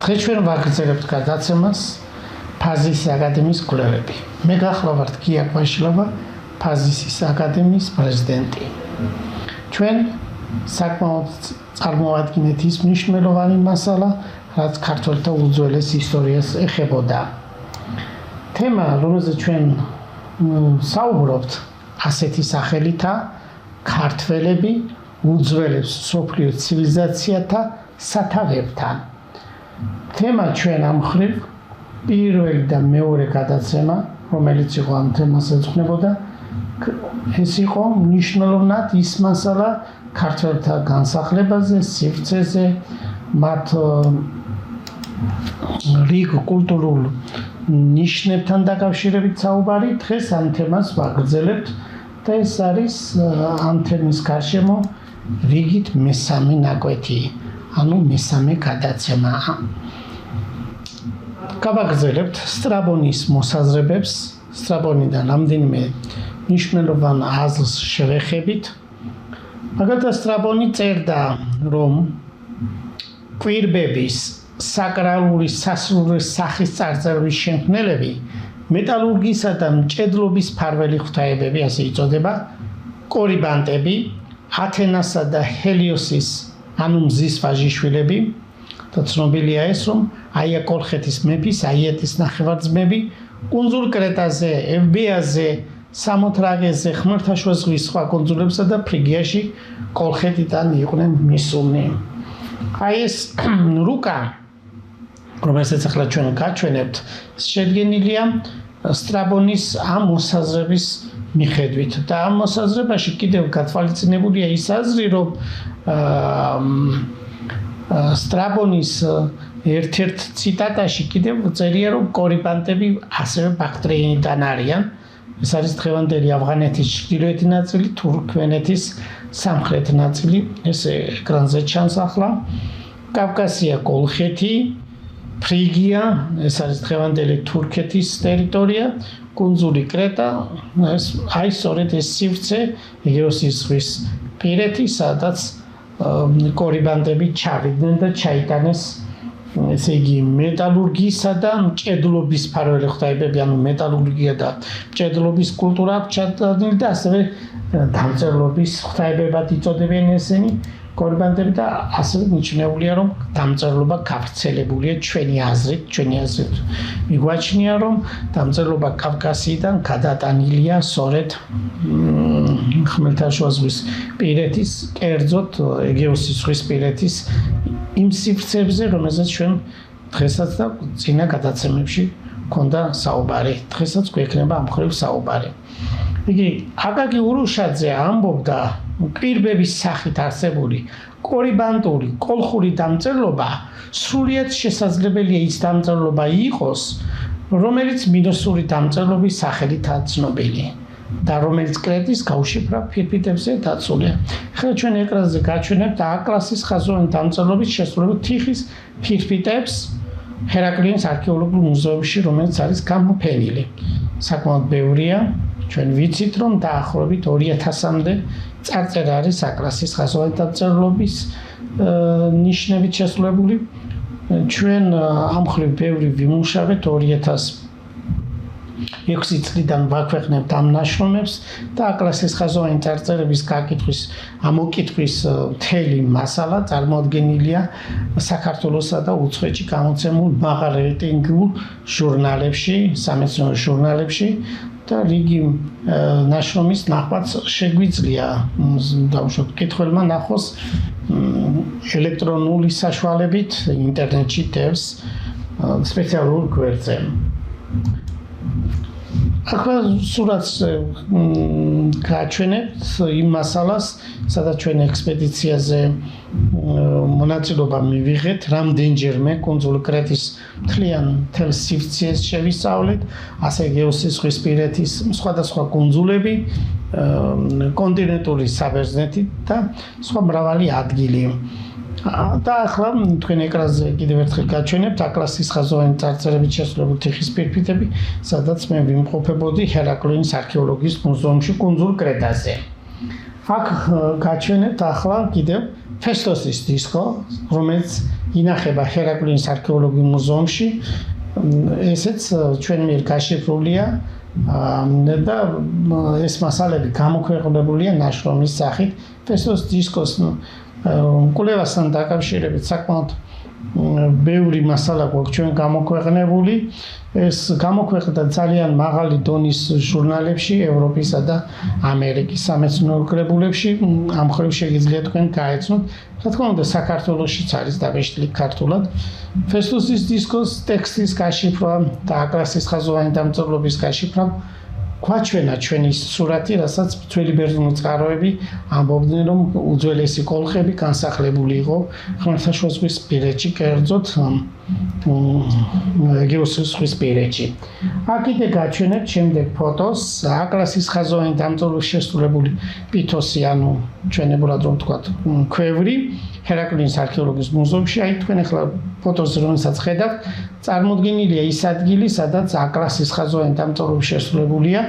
დღეს ჩვენ ვაგრძელებთ გადაცემას ფაზისის აკადემიის კვლევები. მე გახლავართ გია კვაშილობა, ფაზისის აკადემიის პრეზიდენტი. ჩვენ საკმაოდ წარმოადგენთ ის მნიშვნელოვანი მასალა, რაც ქართველთა უძველეს ისტორიას ეხებოდა. თემა, რომელზეც ჩვენ საუბრობთ, ასეთი სახელითაა ქართველები უძველეს მსოფლიო ცივილიზაციათა სათავებთან. თემა ჩვენ ამ მხრივ პირველი და მეორე გადაცემა, რომელიც იყო ამ თემას ეძღვნებოდა, ეს იყო მნიშვნელოვნად ის მასალა ქართველთა განსახლებაზე, სივრცეზე, მათ რიგ კულტურულ ნიშნებთან დაკავშირებით საუბარი. დღეს ამ თემას ვაგრძელებთ და ეს არის ამ თემის გარშემო რიგით მესამე ნაკვეთი, ანუ მესამე გადაცემა. გავაგრძელებთ სტრაბონის მოსაზრებებს, სტრაბონიდან რამდენიმე მნიშვნელოვან აზრს შევეხებით. მაგალითად, სტრაბონი წერდა, რომ კვირბების საკრალური სასულიერო სახის წარწერების შემქმნელები მეტალურგიისა და მჭედლობის მფარველი ღვთაებები, ასე იწოდება, კორიბანტები, ათენასა და ჰელიოსის, ანუ მზის ვაჟიშვილები, და ცნობილია ეს, რომ აია კოლხეთის მეფის, აიეტის ნახევარ-ძმები, კუნძულ კრეტაზე, ევბეაზე, სამოთრაგეზე, ხმელთაშუა ზღვის სხვა კუნძულებსა და ფრიგიაში კოლხეთიდან იყვნენ მისულნი. აი ეს რუკა, რომელსაც ახლა ჩვენ გაჩვენებთ, შედგენილია სტრაბონის ამ მოსაზრების მიხედვით და ამ მოსაზრებაში კიდევ გათვალისწინებულია ის აზრი, რომ სტრაბონის ერთ-ერთ ციტატაში კიდევ წერია, რომ კორიბანტები ასევე ბაქტრიენიდან არიან. ეს არის დღევანდელი ავღანეთის ჩრდილოეთი ნაწილი, თურქმენეთის სამხრეთ ნაწილი, ეს ეკრანზე ჩანს ახლა. კავკასია, კოლხეთი, ფრიგია, ეს არის დღევანდელი თურქეთის ტერიტორია, კუნძული კრეტა, აი სწორედ ეს სივრცე ეგეოსის ზღვის პირეთი, სადაც კორიბანტები ჩავიდნენ და ჩაიტანეს, ესე იგი, მეტალურგიისა და მჭედლობის მფარველი ღვთაებები, ანუ მეტალურგია და მჭედლობის კულტურა აქვს ჩატანილი და ასევე დამწერლობის ღვთაებებად იწოდებიან ესენი კორიბანტები და ასევე მიჩნეულია, რომ დამწერლობა გავრცელებულია ჩვენი აზრით მიგვაჩნია, რომ დამწერლობა კავკასიიდან გადატანილია სწორედ ხმელთაშუა ზღვის პირეთის, კერძოდ ეგეოსის ზღვის პირეთის იმ სივრცეებზე, რომელზეც ჩვენ დღესაც და წინა გადაცემებში გქონდა საუბარი. დღესაც გვექნება ამ მხრივ საუბარი. იგი აკაკი ურუშაძე ამბობდა, კვირბების სახით არსებული კორიბანტული კოლხური დამწერლობა სრულიად შესაძლებელია ის დამწერლობა იყოს, რომელიც მინოსური დამწერლობის სახელითაა ცნობილი და რომელიც კრეტის გაუშიფრა ფირფიტებზე დაცულია. ახლა ჩვენ ეკრანზე გაჩვენებთ A-კლასის ხაზოვანი დამწერლობის შესრულებულ თიხის ფირფიტებს ჰერაკლიანის არქეოლოგიურ მუზეუმში, რომელიც არის გამოფენილი. საკმაოდ ბევრია. ჩვენ ვიცით, რომ დაახლოებით 2000-მდე წარწერა არის A-კლასის ხაზოვანი დამწერლობის ნიშნებით შესრულებული. ჩვენ ამ მხრივ ბევრი ვიმუშავეთ 2006 წლიდან ვაქვეყნებთ ამ ნაშრომებს და A-კლასის ხაზოვანი წარწერების გაკითხვის, ამოკითხვის მთელი მასალა წარმოდგენილია საქართველოსა და უცხოეთში გამოცემულ მაღალ რეიტინგულ ჟურნალებში, სამეცნიერო ჟურნალებში. და რიგი ნაშრომის ნახვაც შეგვიძლია დავუშვათ კითხველმა ნახოს ელექტრონული საშუალებით ინტერნეტში დევს სპეციალურ გვერდზე. ახლა სურათს გაჩვენებთ იმ მასალას, სადაც ჩვენ ექსპედიციაზე მონაწილეობა მივიღეთ, რამდენჯერმე კუნძულ კრეტის მთლიან მთელს სივრცეს შევისწავლეთ, ასე ეგეოსის ზღვისპირეთის სხვადასხვა კუნძულები, კონტინენტური საბერძნეთი და სხვა მრავალი ადგილი. და ახლა თქვენ ეკრანზე კიდევ ერთხელ გაჩვენებთ A-კლასის ხაზოვანი წარწერებით შესრულებული თიხის ფირფიტები, სადაც მე ვიმყოფებოდი ჰერაკლიანის არქეოლოგიის მუზეუმში კუნძულ კრეტაზე. აქ გაჩვენებთ ახლა კიდევ ფესტოსის დისკო, რომელიც ინახება ჰერაკლიანის არქეოლოგიურ მუზეუმში. ესეც ჩვენ მიერ გაშიფრულია და ეს მასალები გამოქვეყნებულია ნაშრომის სახით. ფესტოს დისკოს კვლევასთან დაკავშირებით საკმაოდ ბევრი მასალა გვაქვს ჩვენ გამოქვეყნებული. ეს გამოქვეყნდა ძალიან მაღალი დონის ჟურნალებში, ევროპისა და ამერიკის სამეცნიერო კრებულებში. ამ მხრივ შეგიძლიათ თქვენ გაეცნოთ. რა თქმა უნდა, საქართველოშიც არის დაბეჭდილი ქართულად. ფესტოსის დისკოს ტექსტის გაშიფრვა და აკრასის ხაზოვანი დამწერლობის გაშიფრვა გვაჩვენა ჩვენი სურათი, რასაც ძველი ბერძნული წყაროები ამბობდნენ, რომ უძველესი კოლხები განსახლებული იყო ხმელთაშუაზღვისპირეთში, კერძოდ ეგეოსის ზღვისპირეთში. აქ კიდე გაჩვენებთ შემდეგ ფოტოს, აკრასის ხაზოვანი დამწერლობის შესრულებული პითოსი, ანუ ჩვენებურად რომ ვთქვათ, ქვევრი ჰერაკლიანის არქეოლოგიის მუზეუმში. აი თქვენ ახლა ფოტოზე რომელსაც ხედავთ, წარმოდგენილია ის ადგილი, სადაც აკრასის ხაზოვანი დამწერლობის შესრულებულია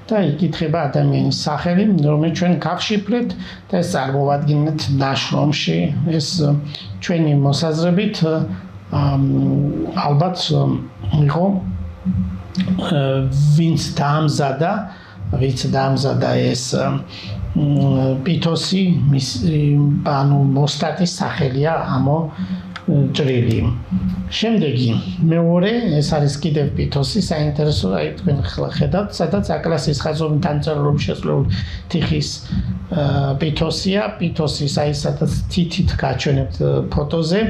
და იკითხება ადამიანის სახელი, რომელიც ჩვენ გავშიფრეთ და ეს წარმოვადგინეთ ნაშრომში. ეს ჩვენი მოსაზრებით ალბათ იყო ვინც დაამზადა ეს პითოსი, ანუ მოსტატის სახელია ამოჭრილი. შემდეგი მეორე, ეს არის კიდევ პითოსი, საინტერესო, აი თქვენ ხედავთ, სადაც აკრასის ხაზოვანი დამწერლობის შესრულებული თიხის პითოსია, პითოსის აი სადაც თითით გაჩვენებთ ფოტოზე,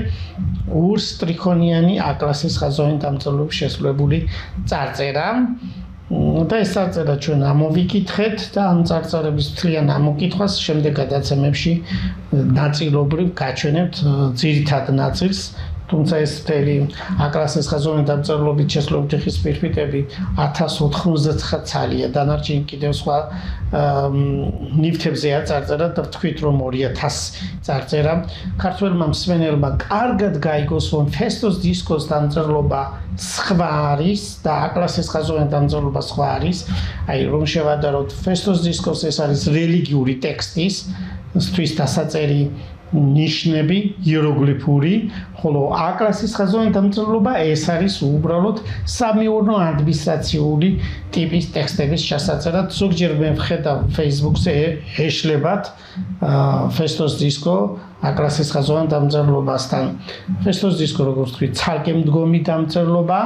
ურს ტრიქონიანი აკრასის ხაზოვანი დამწერლობის შესრულებული წარწერა. და ეს წარწერა ჩვენ ამოვიკითხეთ და ამ წარწერების მთლიან ამოკითხვას შემდეგ გადაცემებში ნაწილობრივ გაჩვენებთ ძირითად ნაწილს. თუმცა ეს მთელი აკრასის ხაზოვანი დამწერლობით შესრულებული თიხის პირფიტები 1099 ცალია. დანარჩენი კიდევ სხვა ნივთებზეა წარწერა და ვთქვით რომ 2000 წარწერა. ქართველმა მსმენელმა კარგად გაიგოს, რომ ფესტოს დისკოს დამწერლობა სხვა არის და აკრასის ხაზოვანი დამწერლობა სხვა არის. აი რომ შევადაროთ, ფესტოს დისკოს ეს არის რელიგიური ტექსტის თვის დასაწერი ნიშნები, იეროგლიფური, ხოლო აკრასის ხაზოვანი დამწერლობა ეს არის უბრალოდ სამეურნეო ადმინისტრაციული ტიპის ტექსტების ჩასაწერად. ზოგჯერ მე ვხედავ Facebook-ზე ეშლებათ ფესტოს დისკო აკრასის ხაზოვანი დამწერლობასთან. ფესტოს დისკო, როგორც ვთქვი, ცალკე მდგომი დამწერლობა,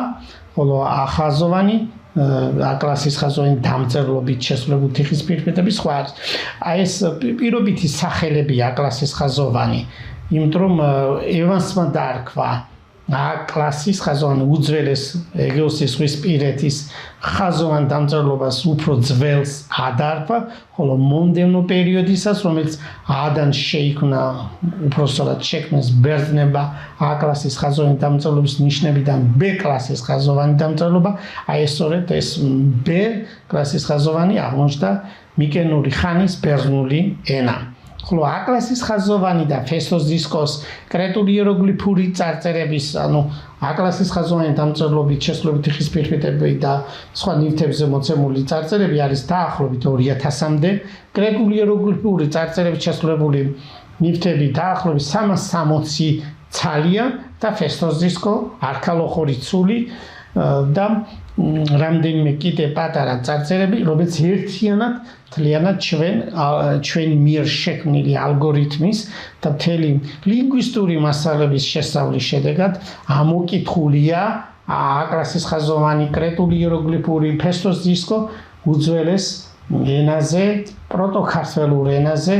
ხოლო ახაზოვანი აკრასის ხაზოვანი დამწერლობით შესრულებული თიხის პირფიტები სხვა არის. აი ეს პირობითი სახელები აკრასის ხაზოვანი, იმიტომ რომ ევანსმა დაარქვა აკრასის ხაზოვანი უძველეს ეგეოსის ზღვისპირეთის ხაზოვან დამწერლობას უფრო ძველს ადარქვა, ხოლო მომდევნო პერიოდისას, რომელიც ადან შეიქმნა, უпростоრად შექმნეს ბერძნებმა აკრასის ხაზოვანი დამწერლობის ნიშნებიდან B კლასის ხაზოვანი დამწერლობა, აი ეს სწორედ ეს B კლასის ხაზოვანი აღმოჩნდა მიკენური ხანის ბერძნული ენა. ხოლო აკრასის ხაზოვანი და ფესტოს დისკოს კრეტული იეროგლიფური წარწერების, ანუ აკრასის ხაზოვანი დამწერლობით შესრულებული თიხის პირფიტები და სხვა ნივთებზე მოცემული წარწერები არის დაახლოებით 2000-მდე. კრეტული იეროგლიფური წარწერებით შესრულებული ნივთები დაახლოებით 360 ცალია და ფესტოს დისკო არქალოხური ცული და რამდენიმე კიდე პატარა წარწერები, რომელიც ერთიანად მთლიანად ჩვენ მიერ შექმნილი ალგორითმის და მთელი ლინგვისტური მასალების შესწავლის შედეგად ამოკითხულია აკრასის ხაზოვანი, კრეტული იეროგლიფური, ფესტოს დისკო უძველეს ენაზე, პროტოქართველურ ენაზე.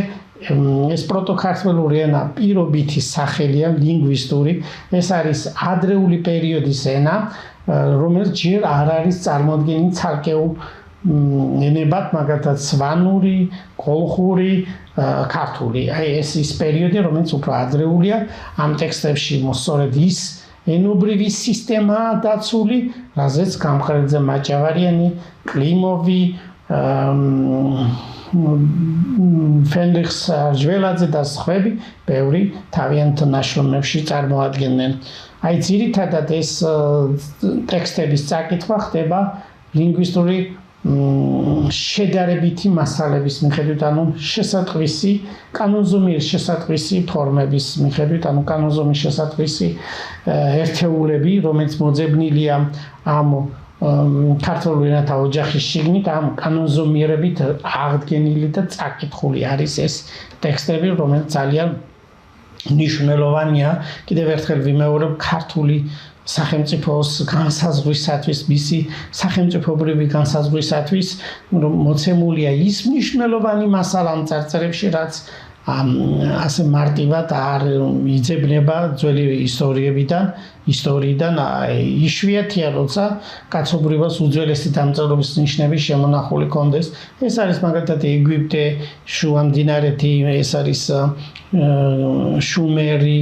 ეს პროტოქართველური ენა პირობითი სახელია, ლინგვისტური, ეს არის ადრეული პერიოდის ენა, რომელიც ჯერ არ არის წარმოდგენილი ცალკეულ ენებად, მაგალითად სვანური, კოლხური, ქართული. აი ეს ის პერიოდი, რომელიც უფრო ადრეულია, ამ ტექსტებში სწორედ ის ენობრივი სისტემაა დაცული, რაზეც გამყრელიძე მაჭავარიანი, კლიმოვი, ფენდიხს ჟველაძე და სხვები ბევრი თავიანთ ნაშრომებში წარმოადგენენ. აი ძირითადად ეს ტექსტების წაკითხვა ხდება ლინგვისტური შედარებითი მასალების მიხედვით, ანუ შესატყვისი კანონზომიერი შესატყვისი ფორმების მიხედვით, ანუ კანონზომის შესატყვისი ერთეულები, რომელიც მოძებნილია ამ ქართული ენათა ოჯახის შიგნით, ამ კანონზომიერებით აღდგენილი და წაკითხული არის ეს ტექსტები, რომელიც ძალიან მნიშვნელოვანია. კიდევ ერთხელ ვიმეორებ, ქართული სახელმწიფოს განსაზღვრისათვის, მისი სახელმწიფოებრივი განსაზღვრისათვის მოცემულია ის მნიშვნელოვანი მასალა ამ წარწერებში, რაც ასე მარტივად არ იძებნება ძველი ისტორიიდან. იშვიათია, როცა კაცობრიობას უძველესი დამწერლობის ნიშნები შემონახული კონდეს. ეს არის მაგალითად ეგვიპტე, შუამდინარეთი, ეს არის შუმერი,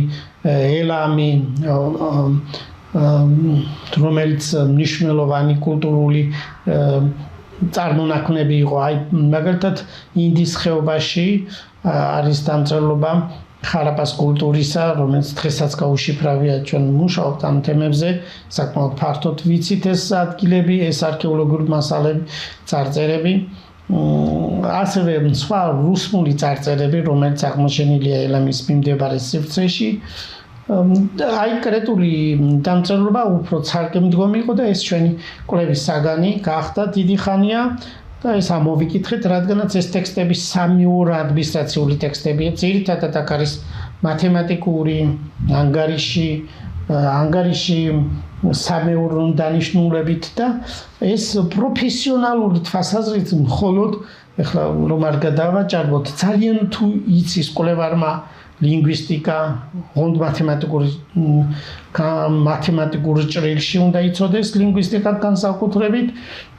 ელამი, რომელიც მნიშვნელოვანი კულტურული წარმონაქმნები იყო. აი მაგალითად ინდის ხეობაში არის დამწერლობა ხარაპას კულტურისა, რომელიც დღესაც გაუშიფრავია, ჩვენ მუშაობთ ამ თემებზე, საკმაოდ ფართოდ ვიცით ეს ადგილები, ეს არქეოლოგიური მასალები, წარწერები. ასევე სხვა რუსული წარწერები, რომელიც აღმოჩენილია ელამის მიმდებარე სივრცეში. აი კრეტული დამწერლობა უფრო ცალკემდგომი იყო და ეს ჩვენი კვლევის საგანი გახდა დიდი ხანია. და ეს ამოვიკითხეთ, რადგანაც ეს ტექსტები სამეურა ადმინისტრაციული ტექსტებია, ძირითადად აქ არის მათემატიკური ანგარიში სამეურნ დანიშნულებით და ეს პროფესიონალური თვალსაზრისით მხოლოდ ეხლა რომ არ გადავაჭარბოთ, ძალიან თუ იცის კვლევარმა ლინგვისტიკა, ღონდ მათემატიკურ ჭრილში უნდა იცოდეს ლინგვისტიკა განსაკუთრებით,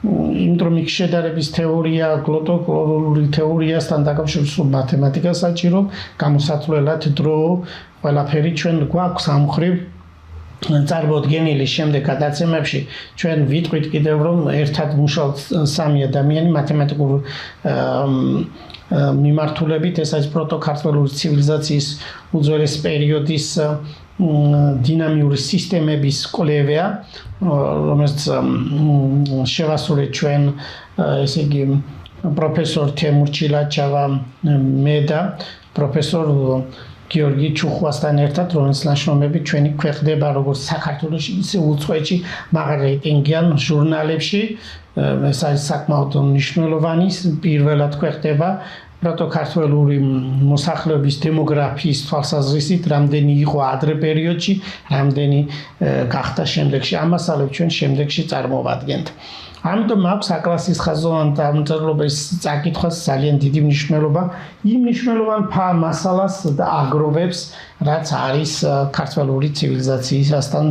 იმიტომ რომ იქ შედარების თეორია, გლოტოკოლორული თეორიასთან დაკავშირებული მათემატიკა საჭირო, გამოსათვლელად დრო, ყველაფერი ჩვენ გვაქვს ამ მხრივ წარმოდგენილი. შემდეგ გადაცემებში ჩვენ ვიტყვით კიდევ რომ ერთად მუშაობთ სამი ადამიანი მათემატიკურ მიმართულებით, ეს არის პროტოქართველური ცივილიზაციის უძველეს პერიოდის დინამიური სისტემების კვლევია, რომელიც შევასრულეთ ჩვენ, ესე იგი პროფესორ თემურ ჩილაჩავა, მე და პროფესორ გიორგი ჩუხვასთან ერთად, რომელიც ნაშრომები ჩვენი ქვეყნდება როგორც საქართველოში, ისე უცხოეთში მაღალ რეიტინგიან ჟურნალებში. ეს არის საკმაოდ მნიშვნელოვანი, პირველად ქვეყნდება პროტოქართველური მოსახლეობის დემოგრაფიის თვალსაზრისით, რამდენი იყო ადრე პერიოდში, რამდენი გახდა შემდეგში. ამ მასალებს ჩვენ შემდეგში წარმოვადგენთ. ამიტომ აქვს აკლასის ხაზოვან დამწერლობის წაკითხვას ძალიან დიდი მნიშვნელობა, იმ მნიშვნელოვან მასალას და აგროვებს, რაც არის ქართველური ცივილიზაციასთან,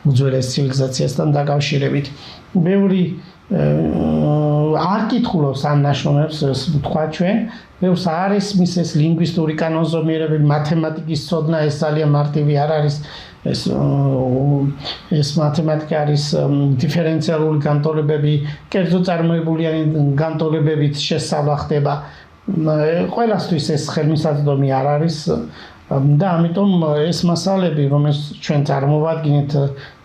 უძველეს ცივილიზაციასთან დაკავშირებით. ბევრი არ კითხულობს ამ ნაშრომებს, ვთქვა ჩვენ, ბევრს არ ისმის ეს ლინგვისტური კანონზომიერები, მათემატიკის ცოდნა, ეს ძალიან მარტივი არ არის. ეს მათემატიკა არის დიფერენციალური განტოლებები, კერძო წარმოებულიანი განტოლებებით შესწავლა ხდება. ყველასთვის ეს ხელმისაწვდომი არ არის და ამიტომ ეს მასალები, რომელსაც ჩვენ წარმოვადგინეთ,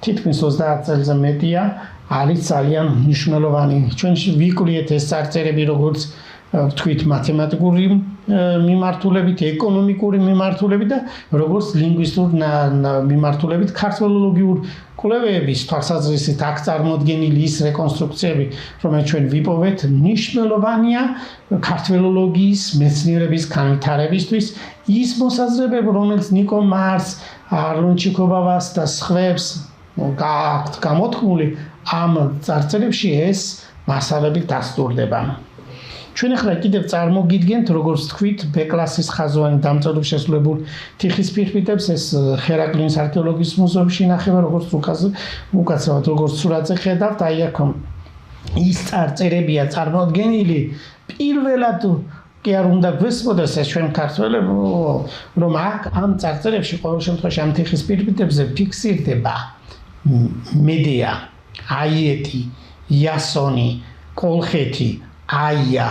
თითქმის 30 წელზე მეტია, არის ძალიან მნიშვნელოვანი. ჩვენ ვიკვლიეთ ეს წარწერები, როგორც ვთქვით, მათემატიკური მიმართულებით, ეკონომიკური მიმართულებით და როგორც ლინგვისტურ მიმართულებით, ქართველოლოგიურ კვლევების თვალსაზრისით აქ წარმოდგენილი ის რეკონსტრუქციები, რომელიც ჩვენ ვიპოვეთ, მნიშვნელოვანია ქართველოლოგიის მეცნიერების განვითარებისთვის. ის მოსაზრებები, რომელიც ნიკო მარს, არლონ ჩიკობავას და სხვებს გააქვთ გამოთქმული, ამ წარწერებში ეს მასალები დასტურდება. ჩვენ ახლა კიდევ წარმოგიდგენთ, როგორც თქვით, ბ-კლასის ხაზოვანი დამწერლობის შესრულებულ თიხის ფირფიტებს, ეს ხერაკლიანის არქეოლოგიის მუზეუმში ინახება, როგორც უკაცრავად, როგორც სურათზე ხედავთ, აი აქ ის წარწერებია წარმოდგენილი, პირველად კი არ უნდა გვესმოდეს ეს ჩვენ ქართველები, რომ აქ ამ წარწერებში ყოველ შემთხვევაში ამ თიხის ფირფიტებზე ფიქსირდება მედეა, აიეტი, იასონი, კოლხეთი, აია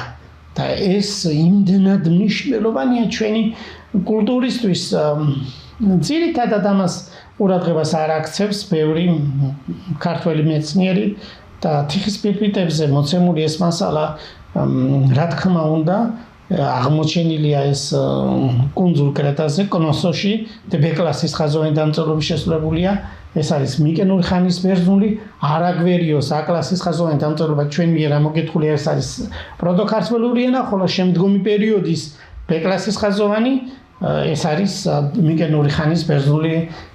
და ეს იმდენად მნიშვნელოვანია ჩვენი კულტურისთვის. ძირითადად ამას ყურადღებას არ აქცევს ბევრი ქართველი მეცნიერი და თიხის პირპიტებზე მოცემული ეს მასალა რა თქმა უნდა აღმოჩენილია ეს კუნძულ კრეტაზე, კონოსოში და ბ-კლასის ხაზოვანი დამწერლობის შესრულებულია. ეს არის მიკენური ხანის ბერძნული, არაგვერიოს A-კლასის ხაზოვანი დამწერლობა ჩვენ მიერ ამოგეთქული ეს არის პროტოქართმელური ენა, ხოლო შემდგომი პერიოდის B-კლასის ხაზოვანი ეს არის მიკენური ხანის ბერძნული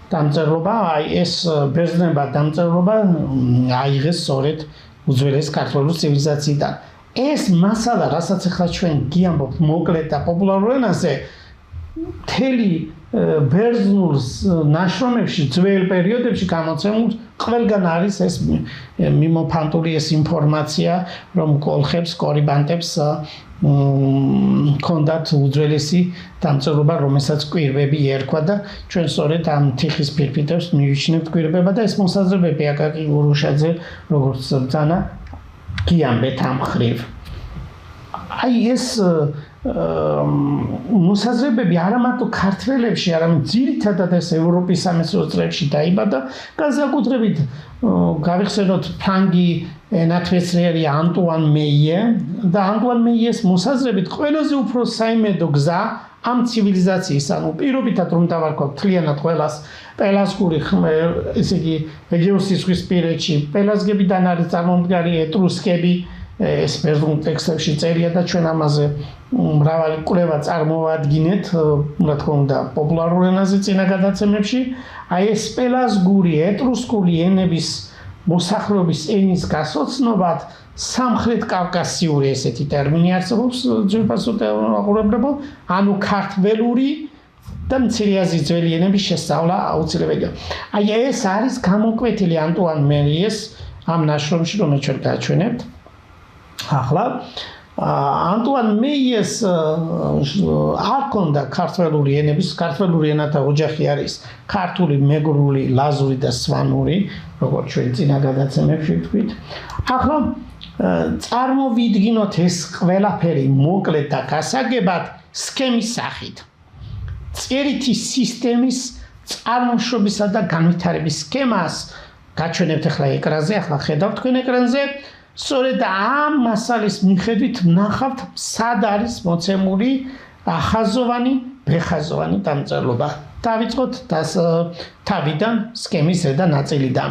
დამწერლობა. აი ეს ბერძნება დამწერლობა აიღეს სწორედ უძველეს ქართულ ცივილიზაციიდან. ეს მასალა, რასაც ახლა ჩვენ გიამბობთ მოკლედ და პოპულარულ ენაზე, მთელი ბერძნულ ნაშრომებში ძველ პერიოდებში გამოცემულ ყველგან არის ეს მიმოფანტული ეს ინფორმაცია, რომ კოლხებს, კორიბანტებს ჰქონდათ უძველესი დამწერლობა, რომელსაც კვირვები ერქვა და ჩვენ სწორედ ამ თიხის პირპიტებს მივიჩნევთ კვირვება და ეს მოსაზრებები აკაკი გურუშაძე როგორც ბრძანა გიამბეთ ამ ხრივ. აი ეს მოსაზრებები არა მარტო ქართველებში, არამედ ძირითადად ეს ევროპის სამეცნიერო წრეებში დაიბადა, განსაკუთრებით გავიხსენოთ ფრანგი ენათმეცნიერი ანტუან მეიე და ანტუან მეიეს მოსაზრებით ყველაზე უფრო საიმედო გზა ამ ცივილიზაციის, ანუ პირობითად რომ დავარქვათ მთლიანად ყველას პელაზგური ესე იგი ეგეოსის ზღვისპირეთში პელაზგებიდან არის წარმომდგარი ეტრუსკები ეს ბერძნულ ტექსტებში წერია და ჩვენ ამაზე მრავალი კვლევა წარმოვადგინეთ, რა თქმა უნდა, პოპულარულ ენაზე წინა გადაცემებში. აი ეს პელაზგური ეტრუსკული ენების მოსახლეობის ენის გასოცნობად სამხრეთ კავკასიური ესეთი ტერმინი არსებობს ძვირფასოთეულაღურებლებო, ანუ ქართველური და მცირე აზიის ძველი ენების შესწავლა აუცილებელია. აი ეს არის გამოკვეთილი ანტუან მეიეს ამ ნაშრომში, რომელიც ჩვენ გააჩვენებთ. ახლა ანტუან მეიეს არ ქონდა ქართველური ენების, ქართველური ენათა ოჯახი არის ქართული, მეგრული, ლაზური და სვანური, როგორც ჩვენ წინა გადაცემებში ვთქვით. ახლა წარმოვიდგინოთ ეს ყველაფერი მოკლედ და გასაგებად სქემის სახით. წერითი სისტემის წარმოშობისა და განვითარების სქემას გაჩვენებთ ახლა ეკრანზე, ახლა ხედავთ თქვენ ეკრანზე. სწორედ ამ მასალის მიხედვით ვნახავთ, სად არის მოცემული ახაზოვანი, ბეხაზოვანი დამწერლობა. დავიწყოთ თავიდან, სქემის ზედა ნაწილიდან.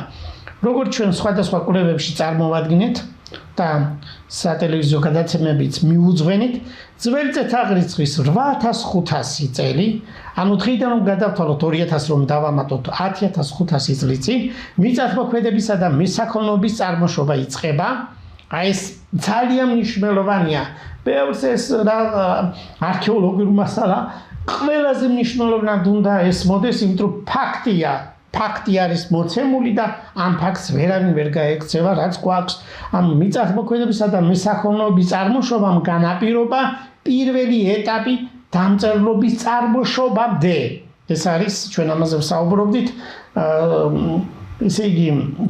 როგორც ჩვენ სხვადასხვა კვლევებში წარმოვადგინეთ და სატელევიზიო გადაცემებიც მიუძღვენით, ძველი წელთაღრიცხვის 8500 წელი, ანუ დღიდან რომ გადავთვალოთ 2000 რომ დავამატოთ 10500 წლის წინ, მიწათმოქმედებისა და მესაქონლეობის წარმოშობა იწყება. აი ეს ძალიან მნიშვნელოვანია. ბევრს ეს არქეოლოგიური მასალა ყველაზე მნიშვნელოვნად უნდა ესმოდეს, იმიტომ რომ ფაქტი არის მოცემული და ამ ფაქტს ვერავინ ვერ გაექცევა, რაც გვაქვს ამ მიწათმოქმედებისა და მესაქონლეობის წარმოშობამ განაპირობა პირველი ეტაპი დამწერლობის წარმოშობამდე. ეს არის ჩვენ ამაზე ვსაუბრობდით, ესე იგი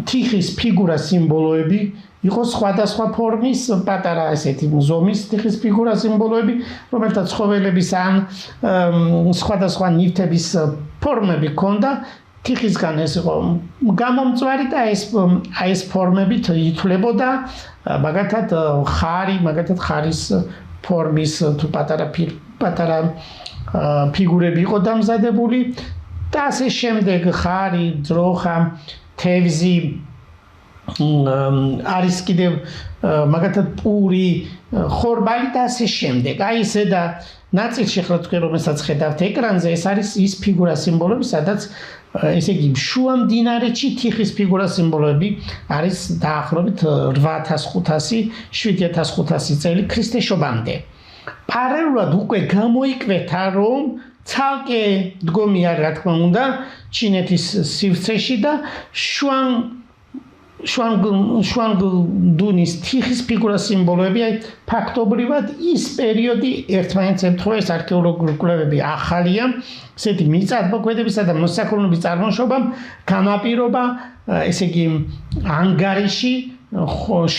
თიხის ფიგურა სიმბოლოები იყო სხვადასხვა ფორმის, პატარა ესეთი ზომის თიხის ფიგურა სიმბოლოები, რომელთა ცხოველების ან სხვადასხვა ნივთების ფორმები ჰქონდა. თიხისგან ეს იყო გამომწვარი და ეს ფორმებით ითვლებოდა, მაგათად ხარის ფორმის თუ პატარა ფიგურები იყო დამზადებული და ასე შემდეგ ხარი, ძროხა, თევზი არის კიდევ მაგათად პური, ხორბალი და ასე შემდეგ. აი ესე და ნაწილში ხლა თქვენ რომელსაც ხედავთ ეკრანზე, ეს არის ის ფიგურა სიმბოლოები, სადაც ესე იგი შუა მდინარეთში თიხის ფიგურა სიმბოლოები არის დაახლოებით 8500-7500 წელი ქრისტესშობამდე. პარალელურად უკვე გამოიკვეთა, რომ ცალკე დგომი არის, რა თქმა უნდა, ჩინეთის სივრცეში და შუანგდუნის თიხის ფიგურა სიმბოლოები, აი ფაქტობრივად ის პერიოდი ერთმანეთს ემთხვევა, ეს არქეოლოგიური კვლევები ახალია, ესეთი მიწათმოქმედებისა და მოსაქონლეობის წარმოშობამ განაპირობა, ესე იგი ანგარიში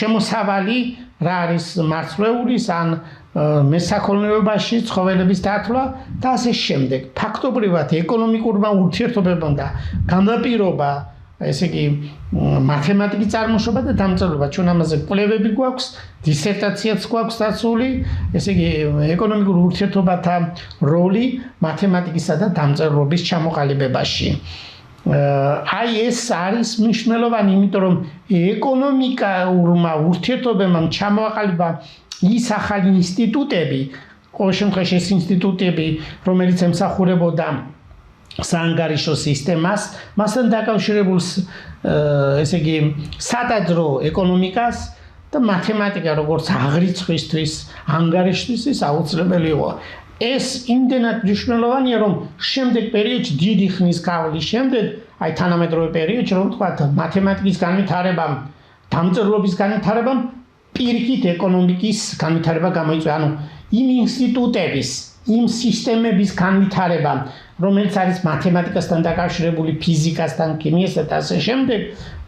შემოსავალი რა არის მარცვლეულის ან მესაქონლეობაში ცხოველების დათვლა და ასე შემდეგ. ფაქტობრივად ეკონომიკურმა ურთიერთობებმა და განაპირობა ესე იგი მათემატიკის წარმოშობა და დამწერლობა. ჩვენ ამაზე კვლევები გვაქვს, დისერტაციაც გვაქვს დაცული, ესე იგი ეკონომიკურ ურთიერთობათა როლი მათემატიკისა და დამწერლობის ჩამოყალიბებაში. აი ეს არის მნიშვნელოვანი, იმიტომ რომ ეკონომიკურმა ურთიერთობებმა ჩამოაყალიბა ის ახალი ინსტიტუტები, ყოველ შემთხვევაში ეს ინსტიტუტები, რომელიც ემსახურებოდა საანგარიშო სისტემას, მასთან დაკავშირებულ ესე იგი სადადრო ეკონომიკას და მათემატიკა როგორც აღრიცხვისთვის, ანგარიშთვის ის აუცილებელი იყო. ეს იმდენად მნიშვნელოვანია, რომ შემდეგ პერიოდში დიდი ხნის გავლის შემდეგ, აი თანამედროვე პერიოდში, რომ თქვა მათემატიკის განვითარებამ, დამწერლობის განვითარებამ პირიქით ეკონომიკის განვითარება გამოიწვია. ანუ იმ ინსტიტუტების, იმ სისტემების განვითარებამ, რომელიც არის მათემატიკასთან დაკავშირებული, ფიზიკასთან, ქიმიასთან და ასე შემდეგ,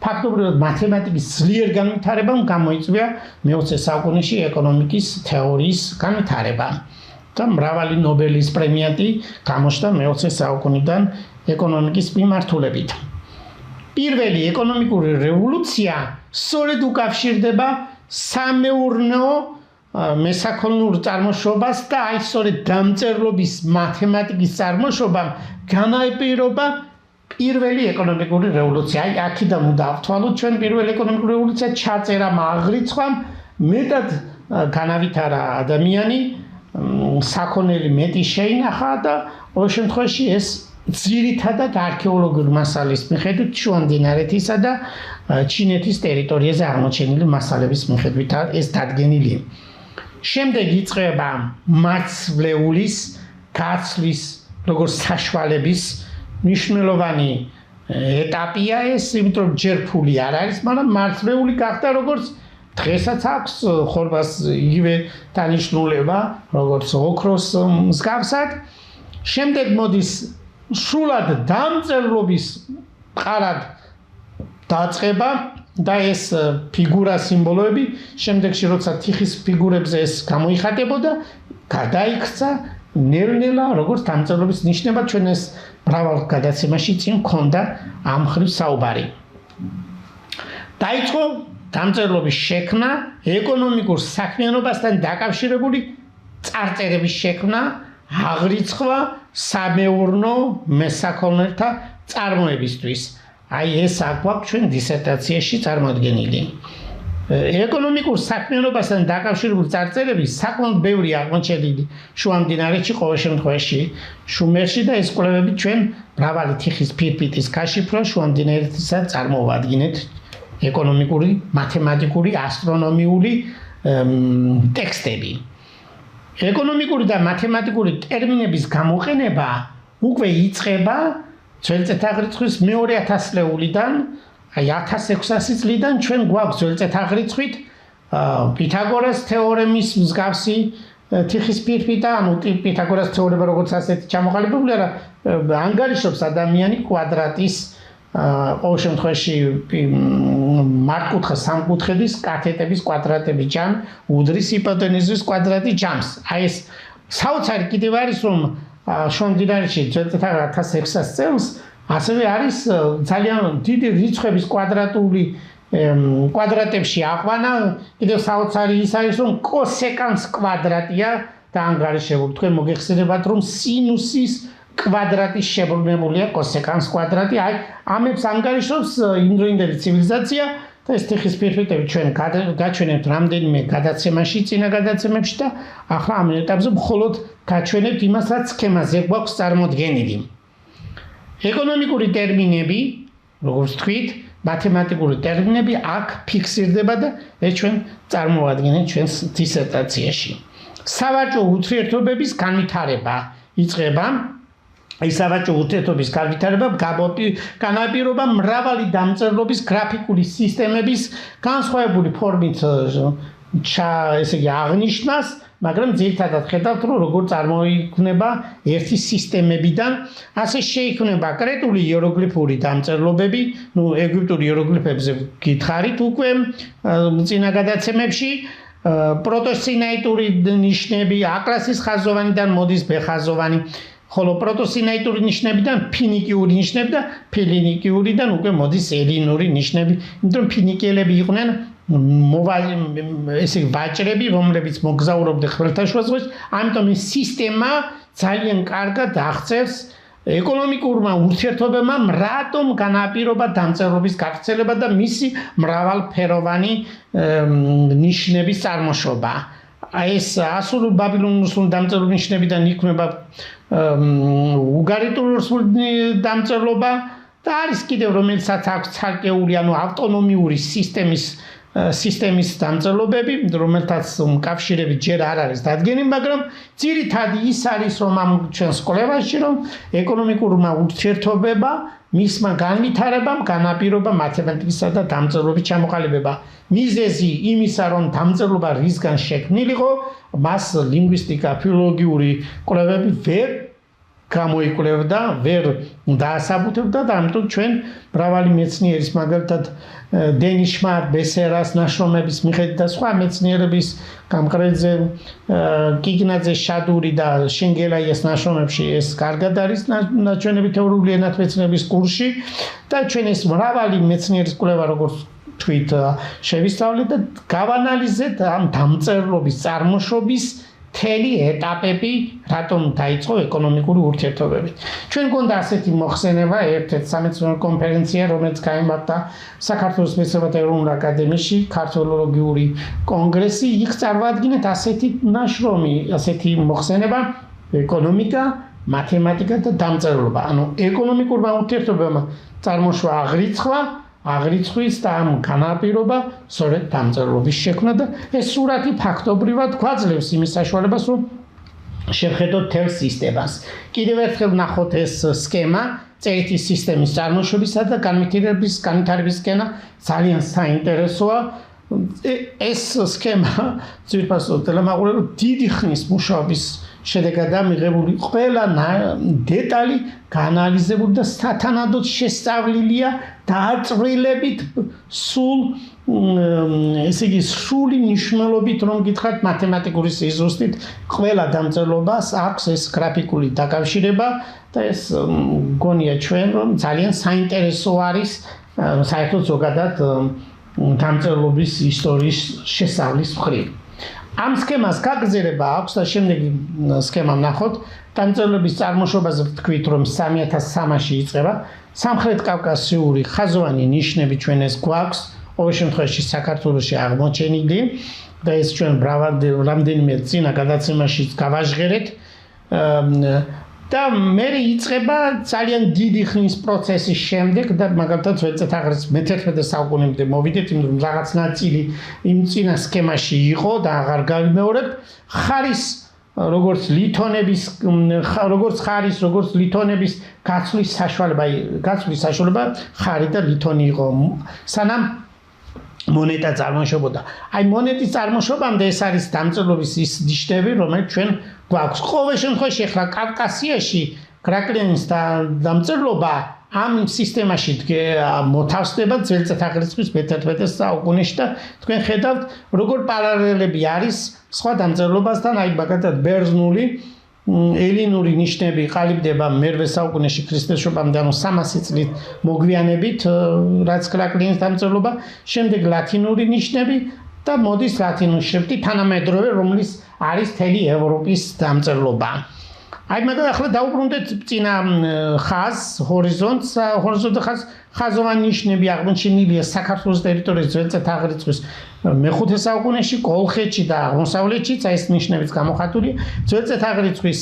ფაქტობრივად მათემატიკის ძლიერ განვითარებამ გამოიწვია მე-20 საუკუნეში ეკონომიკის თეორიის განვითარება. და მრავალი ნობელის პრემიატი გამოჩნდა მე-20 საუკუნიდან ეკონომიკის მიმართულებით. პირველი ეკონომიკური რევოლუცია სწორედ უკავშირდება სამეურნეო მესაქონლეურ წარმოშობას და აი სწორედ დამწერლობის მათემატიკის წარმოშობამ განაეპირობა პირველი ეკონომიკური რევოლუცია. აი აქედან უნდა ავთვალოთ ჩვენ პირველი ეკონომიკური რევოლუცია ჩაწერამ აღრიცხვამ მეტად განავითარა ადამიანი, საქონელი მეტი შეინახა და ყოველ შემთხვევაში ეს ძირითადად არქეოლოგიური მასალის მიხედვით შუამდინარეთისა და ჩინეთის ტერიტორიაზე აღმოჩენილი მასალების მიხედვით ეს დადგენილი. შემდეგ იწყება მარცვლეულის გაცვლის როგორც საშუალების მნიშვნელოვანი ეტაპია ეს, იმიტომ რომ ჯერ ფული არ არის, მაგრამ მარცვლეული გახდა როგორც დღესაც აქვს ხორბას იგივე დანიშნულება, როგორც ოქროს მსგავსად. შემდეგ მოდის სრულად დამწერლობის ყარად დაწყება და ეს ფიგურა სიმბოლოები შემდეგში როცა თიხის ფიგურებზე ეს გამოიხატებოდა, გადაიქცა ნელ-ნელა როგორც დამწერლობის ნიშნება. ჩვენ ეს მრავალ გადაცემაში წინ ჰქონდა ამ მხრივ საუბარი. დაიწყო დამწერლობის შექმნა, ეკონომიკურ საქმიანობასთან დაკავშირებული წარწერების შექმნა, აღრიცხვა სამეურნეო მესაქონლეთა წარმოებისთვის. აი ეს აქვთ ჩვენ დისერტაციაში წარმოდგენილი. ეკონომიკურ საქმიანობასთან დაკავშირებული წარწერები საკმაოდ ბევრი აღმოჩენილი შუამდინარეთში, ყოველ შემთხვევაში შუმერში და ეს კვლევები ჩვენ მრავალი თიხის ფირფიტის გაშიფრვა შუამდინარეთისა წარმოუადგინეთ ეკონომიკური, მათემატიკური, ასტრონომიული ტექსტები. ეკონომიკური და მათემატიკური ტერმინების გამოყენება უკვე იწყება ძველწესაღრიცხვის მეორე 1000 წლიდან, აი 1600 წლიდან ჩვენ გვაქვს ძველწესაღრიცხვით პითაგორას თეორემის მსგავსი თიხის ფირფიტა, ანუ პითაგორას თეორემა როგორც ასეთი ჩამოყალიბებულია, ანგარიშობს ადამიანი კვადრატის ყოველ შემთხვევაში მართკუთხა სამკუთხედის კათეტების კვადრატები ჯამ, უდრის ჰიპოტენუზის კვადრატი ჯამს. აი ეს საოცარი კიდევ არის, რომ შუამდინარეთში ძველწესაღრიცხვის 1600 წელს ასევე არის ძალიან დიდი რიცხვების კვადრატებში აყვანა, კიდევ საოცარი ის არის, რომ კოსეკანს კვადრატია დაანგარიშებული. თქვენ მოგეხსენებათ, რომ სინუსის კვადრატის შებრუნებულია კოსეკანს კვადრატი. აი ამებს ანგარიშობს იმდროინდელი ცივილიზაცია და ეს თიხის ფირფიტები ჩვენ გაჩვენებთ რამდენიმე გადაცემაში, წინა გადაცემებში და ახლა ამ ეტაპზე მხოლოდ გაჩვენებთ იმას, რაც სქემაზე გვაქვს წარმოდგენილი. ეკონომიკური ტერმინები, როგორც თქვით, მათემატიკური ტერმინები აქ ფიქსირდება და ეს ჩვენ წარმოვადგენთ ჩვენს დისერტაციაში. სავაჭრო ურთიერთობების განვითარება იწყება. ეს სავაჭრო ურთიერთობის განვითარება განაპირობა მრავალი დამწერლობის გრაფიკული სისტემების განსხვავებული ფორმით ესე იგი აღნიშვნას, მაგრამ ძირითადად ხედავთ, რომ როგორ წარმოიქმნება ერთი სისტემებიდან, ასე შეიქმნება კრეტული იეროგლიფური დამწერლობები, ეგვიპტური იეროგლიფებზე გითხარით უკვე წინა გადაცემებში, პროტოსინაიტური ნიშნები, აკრასის ხაზოვანიდან მოდის ბეხაზოვანი, ხოლო პროტოსინაიტური ნიშნებიდან ფინიკიური ნიშნები და ფილინიკიურიდან უკვე მოდის ელინური ნიშნები, იმიტომ რომ ფინიკიელები იყვნენ ესე ვაჭრები, რომლებიც მოგზაურობდნენ ხმელთაშუა ზღვაში, ამიტომ ეს სისტემა ძალიან კარგად აღწევს ეკონომიკურმა ურთიერთობებმა რატომ განაპირობა დამწერლობის გავრცელება და მისი მრავალფეროვანი ნიშნების წარმოშობა. ეს ასურულ ბაბილონურ დამწერლობის ნიშნებიდან იქმნება უგარიტული დამწერლობა და არის კიდევ რომელსაც აქვს ცალკეული ანუ ავტონომიური სისტემის დამწერლობები, რომელთაც კავშირები ჯერ არ არის დადგენილი, მაგრამ ძირითადი ის არის, რომ ამ ჩვენს კვლევაში, რომ ეკონომიკურმა ურთიერთობება, მისმა განვითარებამ განაპირობა მათემატიკისა და დამწერლობის ჩამოყალიბება. მიზეზი იმისა, რომ დამწერლობა რისგან შექმნილიყო, მას ლინგვისტიკა, ფილოლოგიური კვლევები ვერ გამოიკვლევდა, ვერ დაასაბუთებდა და ამიტომ ჩვენ მრავალი მეცნიერის მაგალითად დენიშმარ ბესერას ნაშრომების მიხედვით და სხვა მეცნიერების გამყრეძე კიგნაძე შადური და შენგელაიას ნაშრომებში ეს კარგად არის ნაჩვენები თეორიული ენათმეცნიერების კურსში და ჩვენ ეს მრავალი მეცნიერის კვლევა როგორც თქვით შევისწავლეთ და გავანალიზეთ ამ დამწერლობის წარმოშობის მთელი ეტაპები, რატომ დაიწყო ეკონომიკური ურთიერთობები. ჩვენ გონდა ასეთი მოხსენება ერთ-ერთი სამეცნიერო კონფერენცია, რომელიც გაიმართა საქართველოს მეცნიერებათა ეროვნულ აკადემიაში, ქართველოლოგიური კონგრესი, იქ წარმოადგინეთ ასეთი ნაშრომი, ასეთი მოხსენება ეკონომიკა, მათემატიკა და დამწერლობა. ანუ ეკონომიკურმა ურთიერთობებმა წარმოშვა აღრიცხვის და ამ განაპირობა სწორედ დამწერლობის შექმნა და ეს სურათი ფაქტობრივად გვაძლევს იმის საშუალებას, რომ შევხედოთ მთელ სისტემას. კიდევ ერთხელ ვნახოთ ეს სქემა წერითის სისტემის წარმოშობისა და განვითარების სქემა ძალიან საინტერესოა. ეს სქემა ძირფასო ტელემაყურებელ დიდი ხნის მუშაობის შედეგადაა მიღებული ყველა დეტალი გაანალიზებული და სათანადოდ შესწავლილია დააწვრილებით სრული მნიშვნელობით რომ გითხრათ მათემატიკური სიზუსტით ყველა დამწერლობას აქვს ეს გრაფიკული დაკავშირება და ეს გონია ჩვენ რომ ძალიან საინტერესო არის საერთოდ ზოგადად დამწერლობის ისტორიის შესწავლის მხრივ. ამ სქემას გაგრძელება აქვს და შემდეგი სქემა ვნახოთ. დამწერლობის წარმოშობაზე ვთქვით, რომ 3300-ში იწყება. სამხრეთ კავკასიური ხაზოვანი ნიშნები ჩვენ ეს გვაქვს, ყოველ შემთხვევაში საქართველოში აღმოჩენილი და ეს ჩვენ რამდენიმე წინა გადაცემაშიც გავაჟღერეთ. და მე იწყება ძალიან დიდი ხნის პროცესის შემდეგ და მაგალითად წელიწადაღრიცხვის მე-11 საუკუნემდე მოვიდეთ, იმიტომ რომ რაღაც ნაწილი იმ წინა სქემაში იყო და აღარ გავიმეორებ. ხარის როგორც ლითონების გაცვლის საშუალება ხარი და ლითონი იყო. სანამ მონეტა წარმოშობოდა. აი მონეტის წარმოშობამდე ეს არის დამწერლობის ის ნიშნები, რომელიც ჩვენ გვაქვს. ყოველ შემთხვევაში ახლა კავკასიაში გრაკლიანის დამწერლობა ამ სისტემაში მოთავსდება წელიწადაღრიცხვის მე-11 საუკუნეში და თქვენ ხედავთ, როგორ პარალელები არის სხვა დამწერლობასთან, აი მაგალითად ბერძნული ელინური ნიშნები ყალიბდება მე-8 საუკუნეში ქრისტეს შობამდე, ანუ 300 წლით მოგვიანებით, რაც გრაკლიანის დამწერლობა, შემდეგ ლათინური ნიშნები და მოდის ლათინური შრიფტი თანამედროვე, რომლის არის მთელი ევროპის დამწერლობა. აი მაგალითად ახლა დაუბრუნდეთ წინა ჰორიზონტს ხაზოვანი ნიშნები აღმოჩენილია საქართველოს ტერიტორიის წელიწადაღრიცხვის მე-5 საუკუნეში კოლხეთში და აღმოსავლეთში, ეს ნიშნებიც გამოხატულია. წელიწადაღრიცხვის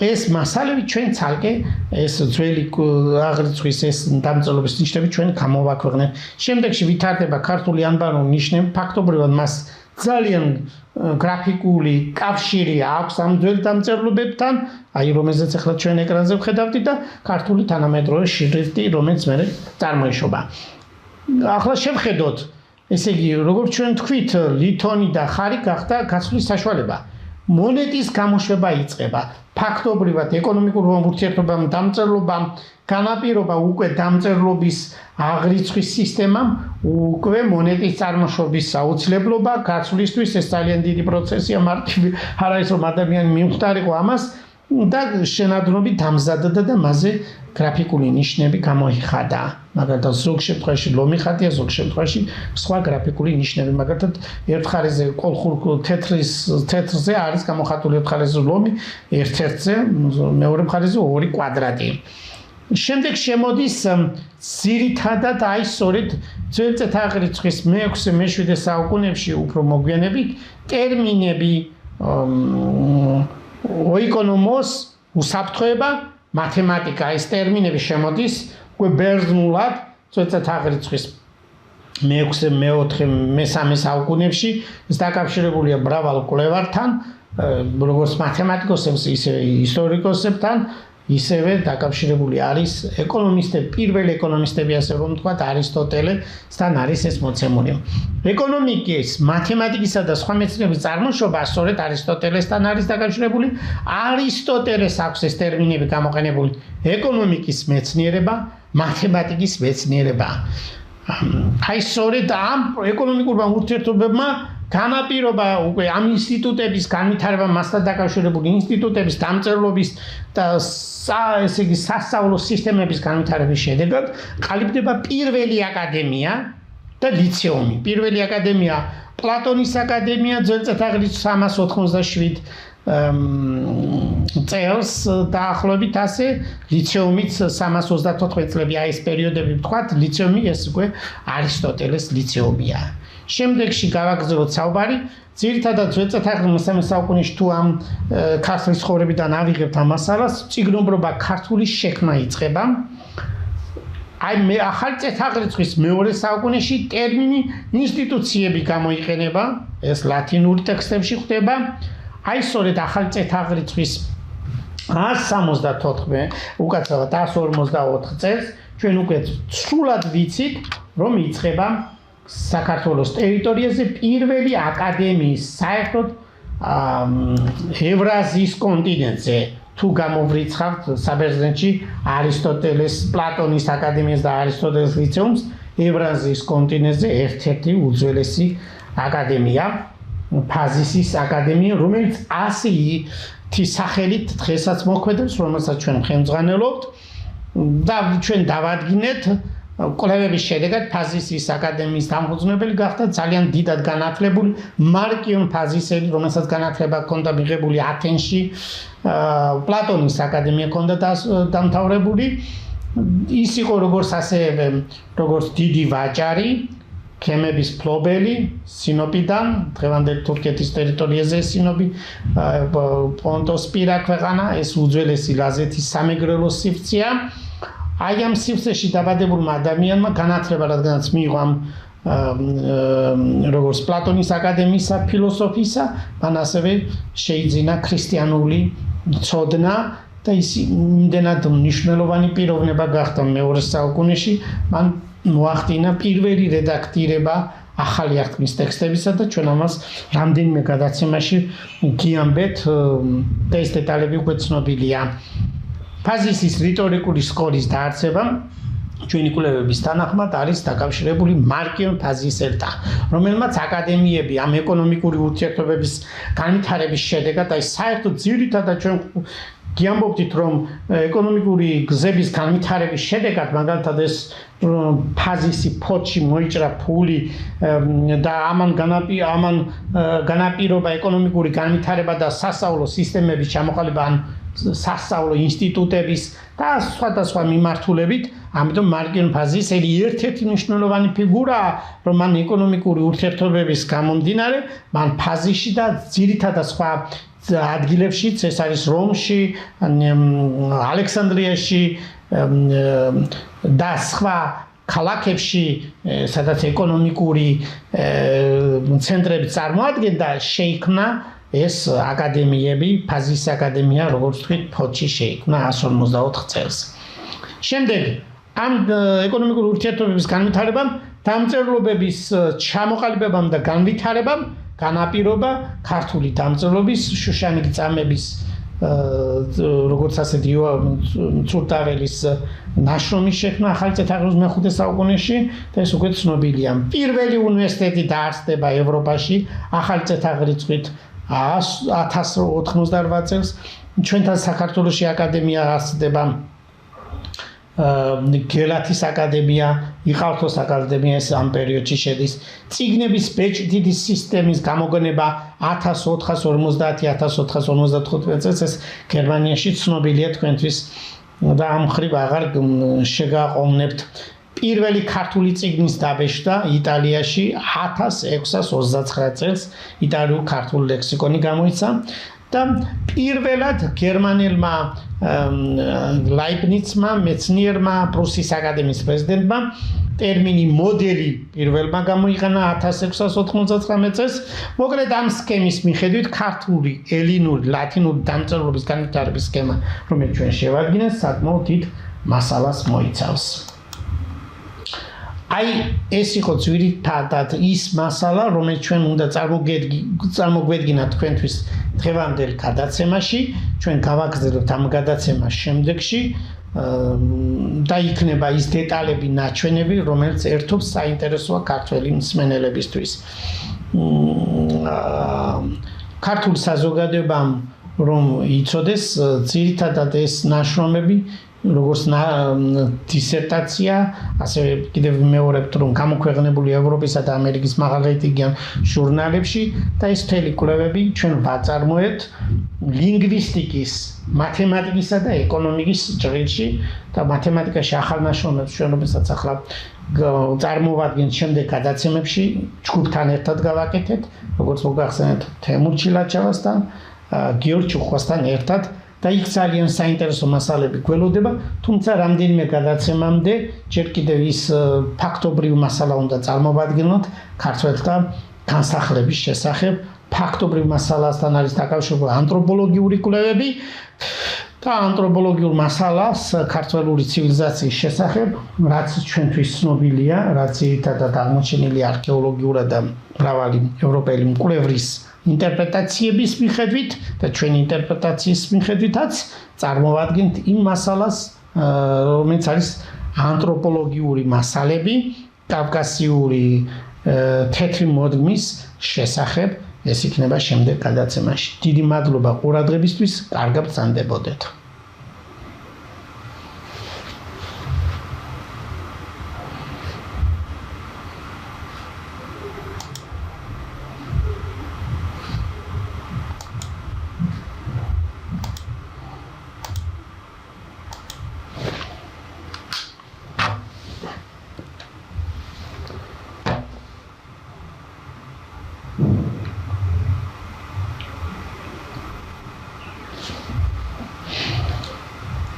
ეს მასალები ჩვენ ცალკე ეს ძველი აღრიცხვის ეს დამწერლობის ნიშნები ჩვენ გამოვაქვეყნეთ. შემდეგში ვითარდება ქართული ანბანური ნიშნები, ფაქტობრივად მას ძალიან გრაფიკული კავშირი აქვს ამ ძველ დამწერლობებთან, აი რომელზეც ახლა ჩვენ ეკრანზე ვხედავთ და ქართული თანამედროვე შრიფტი, რომელიც მე წარმოიშობა. ახლა შევხედოთ, ესე იგი, როგორც ჩვენ თქვით, ლითონი და ხარი გახდა გაცვლის საშუალება. მონეტის გამოშვება იწყება. ფაქტობრივად ეკონომიკურმა ურთიერთობამ დამწერლობამ განაპირობა უკვე დამწერლობის აღრიცხვის სისტემამ უკვე მონეტის წარმოშობის საუცლებლობა გაცვლისთვის ეს ძალიან დიდი პროცესია მარტივი არ არის რომ ადამიანი მიუხვდარიყო ამას და შენადნობით დამზადდა და მასზე გრაფიკული ნიშნები გამოიხადა. მაგალითად, ზოგ შემთხვევაში ლომი ხატია, ზოგ შემთხვევაში სხვა გრაფიკული ნიშნები. მაგალითად, ერთ ხარისზე კოლხურ თეთრზე არის გამოხატული ერთ ხარისზე ლომი, ერთ-ერთზე, მეორე ხარისზე ორი კვადრატი. შემდეგ შემოდის ძირითადად აი სწორედ ძველი წელთაღრიცხვის მე-6-მე-7 საუკუნეებში უფრო მოგვიანებით ტერმინები ოიკონომოს, უსაფრთხოება, მათემატიკა ეს ტერმინები შემოდის უკვე ბერძნულად ძველი წელთაღრიცხვის მე-6-მე-4 მე-3 საუკუნეებში ეს დაკავშირებულია მრავალ კვლევართან, როგორც მათემატიკოსებს, ისე ისტორიკოსებთან. ისევე დაკავშირებული არის ეკონომისტები, პირველი ეკონომისტები ასე რომ ვთქვათ, არისტოტელესთან არის ეს მოცემული. ეკონომიკის, მათემატიკისა და სხვა მეცნიერების წარმოშობა სწორედ არისტოტელესთან არის დაკავშირებული. არისტოტელეს აქვს ეს ტერმინები გამოყენებული ეკონომიკის მეცნიერება, მათემატიკის მეცნიერება. აი სწორედ ამ ეკონომიკურმა ურთიერთობებმა განაპირობა უკვე ამ ინსტიტუტების განვითარება, მასთან დაკავშირებული ინსტიტუტების დამწერლობის და ესე იგი სასწავლო სისტემების განვითარების შედეგად ყალიბდება პირველი აკადემია და ლიცეუმი. პირველი აკადემია პლატონის აკადემია ძველი წელთაღრიცხვის 387 წელს დაახლოებით ასე ლიცეუმიც 334 წლები აი ეს პერიოდები ვთქვათ, ლიცეუმი ეს უკვე არისტოტელეს ლიცეუმია. შემდეგში გავაგრძელოთ საუბარი, ძირითადად ძველი წელთაღრიცხვის 3 საუკუნეში თუ ამ ქართლის ცხოვრებიდან ავიღებთ ამ მასალას, წიგნობრობა ქართული შექმნა იწყება. აი ახალი წელთაღრიცხვის მეორე საუკუნეში ტერმინი ინსტიტუციები გამოიყენება, ეს ლათინური ტექსტებში ხდება. აი სწორედ ახალი წელთაღრიცხვის 174 უკაცრავად 144 წელს ჩვენ უკვე სრულად ვიცით, რომ იწყება საქართველოს ტერიტორიაზე პირველი აკადემიის საერთოდ ევრაზიის კონტინენტზე თუ გამოვრიცხავთ საბერძნეთში არისტოტელეს, პლატონის აკადემიას და არისტოტელეს ლიცეუმს, ევრაზიის კონტინენტზე ერთ-ერთი უძველესი აკადემია, ფაზისის აკადემია, რომელიც ასეთი სახელით დღესაც მოქმედებს, რომელსაც ჩვენ ხელმძღვანელობთ და ჩვენ დავადგინეთ კვლევების შედეგად ფაზისის აკადემიის დამფუძნებელი გახდა ძალიან დიდად განათლებული მარკიონ ფაზისელი, რომელსაც განათლება ჰქონდა მიღებული ათენში, პლატონის აკადემია ჰქონდა დამთავრებული. ის იყო როგორც დიდი ვაჭარი, ქემების ფლობელი სინოპიდან, დღევანდელი თურქეთის ტერიტორიაზე სინოპი, პონტოსპირა ქვეყანა, ეს უძველესი ლაზეთის სამეგრელო სივრცეა. აი ამ სივრცეში დაბადებულმა ადამიანმა განათლება, რადგანაც მიიღო ამ როგორც პლატონის აკადემიისა ფილოსოფიისა, მან ასევე შეიძინა ქრისტიანული ცოდნა და ის იმდენად მნიშვნელოვანი პიროვნება გახდა მეორე საუკუნეში, მან მოახდინა პირველი რედაქტირება ახალი აღთქმის ტექსტებისა და ჩვენ ამას რამდენიმე გადაცემაში გიამბეთ და ეს დეტალები უკვე ცნობილია. ფაზისის რიტორიკული სკოლის დაარსება ჩვენი კვლევების თანახმად არის დაკავშირებული მარკიონ ფაზისელთან, რომელმაც აკადემიები ამ ეკონომიკური ურთიერთობების განვითარების შედეგად აი საერთოდ ძირითადად ჩვენ გიამბობთ, რომ ეკონომიკური გზების განვითარების შედეგად მაგალითად ეს ფაზისი ფოთში მოიჭრა ფული და ამან განაპირობა ეკონომიკური განვითარება და სასწავლო სისტემების ჩამოყალიბება ან სასწავლო ინსტიტუტების და სხვადასხვა მიმართულებით. ამიტომ მარკიონ ფაზისელი ერთ-ერთი მნიშვნელოვანი ფიგურაა, რომ მან ეკონომიკური ურთიერთობების გამომდინარე, მან ფაზისში და ძირითადად სხვა ადგილებშიც, ეს არის რომში, ალექსანდრიაში და სხვა ქალაქებში, სადაც ეკონომიკური ცენტრები წარმოადგენდა, შეიქმნა ეს აკადემიები, ფაზისის აკადემია, როგორც ვთქვით, ფოთში შეიქმნა 154 წელს. შემდეგ ამ ეკონომიკური ურთიერთობების განვითარებამ, დამწერლობების ჩამოყალიბებამ და განვითარებამ განაპირობა ქართული დამწერლობის, შუშანիկ-წამების, როგორც ასეთი ცურტაველის ნაშრომის შექმნა ახალი წელთაღრიცხვის მე-5 საუკუნეში და ეს უკვე ცნობილია. პირველი უნივერსიტეტი დაარსდება ევროპაში ახალი წელთაღრიცხვით 1088 წელს ჩვენთან საქართველოში აკადემია არსდება გელათის აკადემია, იყალთოს აკადემია ეს ამ პერიოდში შედის. წიგნების ბეჭდითი სისტემის გამოგონება 1450-1455 წელს ეს გერმანიაში ცნობილია თქვენთვის და ამ ხრივ აღარ შეგაყოვნებთ. პირველი ქართული წიგნის დაბეჭდა იტალიაში 1629 წელს იტალიურ ქართულ ლექსიკონი გამოიცა. და პირველად გერმანელმა ლაიბნიცმა მეცნიერმა პრუსიის აკადემიის პრეზიდენტმა ტერმინი მოდელი პირველმა გამოიყენა 1699 წელს. მოკლედ ამ სქემის მიხედვით ქართული, ელინური, ლათინური დამწერლობის განვითარების სქემა, რომელიც ჩვენ შევადგინეთ, საკმაოდ დიდ მასალას მოიცავს. აი ეს იყო ძირითადად ის მასალა, რომელიც ჩვენ უნდა წარმოგვედგინათ თქვენთვის დღევანდელ გადაცემაში. ჩვენ გავაგრძელებთ ამ გადაცემას შემდეგში და იქნება ის დეტალები, ნაჩვენები, რომელიც ერთობს საინტერესოა ქართველი მსმენელებისთვის. ქართულ საზოგადოებამ რომ იცოდეს ძირითადად ეს ნაშრომები როგორც დისერტაცია, ასევე კიდევ მეორებთ რომ გამოქვეყნებული ევროპისა და ამერიკის მაღალრეიტინგიან ჟურნალებში და ეს მთელი კვლევები ჩვენ ვაწარმოებთ ლინგვისტიკის, მათემატიკისა და ეკონომიკის ჭრილში და მათემატიკაში ახალ ნაშრომებს ჩვენ რომელსაც ახლა წარმოვადგენთ შემდეგ გადაცემებში ჯგუფთან ერთად გავაკეთეთ, როგორც მოგახსენეთ თემურ ჩილაჩევასთან, გიორგ ჩუხვასთან ერთად. და იქ ძალიან საინტერესო მასალები გველოდება, თუმცა რამდენიმე გადაცემამდე ჯერ კიდევ ის ფაქტობრივ მასალა უნდა წარმოვადგინოთ ქართველთა განსახლების შესახებ. ფაქტობრივ მასალასთან არის დაკავშირებული ანთროპოლოგიური კვლევები და ანთროპოლოგიურ მასალას ქართველური ცივილიზაციის შესახებ, რაც ჩვენთვის ცნობილია, რაც ძირითადად აღმოჩენილი არქეოლოგიურად და მრავალი ევროპელი მკვლევრის ინტერპრეტაციების მიხედვით და ჩვენი ინტერპრეტაციის მიხედვითაც წარმოვადგენთ იმ მასალას, რომელიც არის ანთროპოლოგიური მასალები კავკასიური თეთრი მოდმის შესახებ. ეს იქნება შემდეგ გადაცემაში. დიდი მადლობა ყურადღებისთვის, კარგად გრძანდებოდეთ.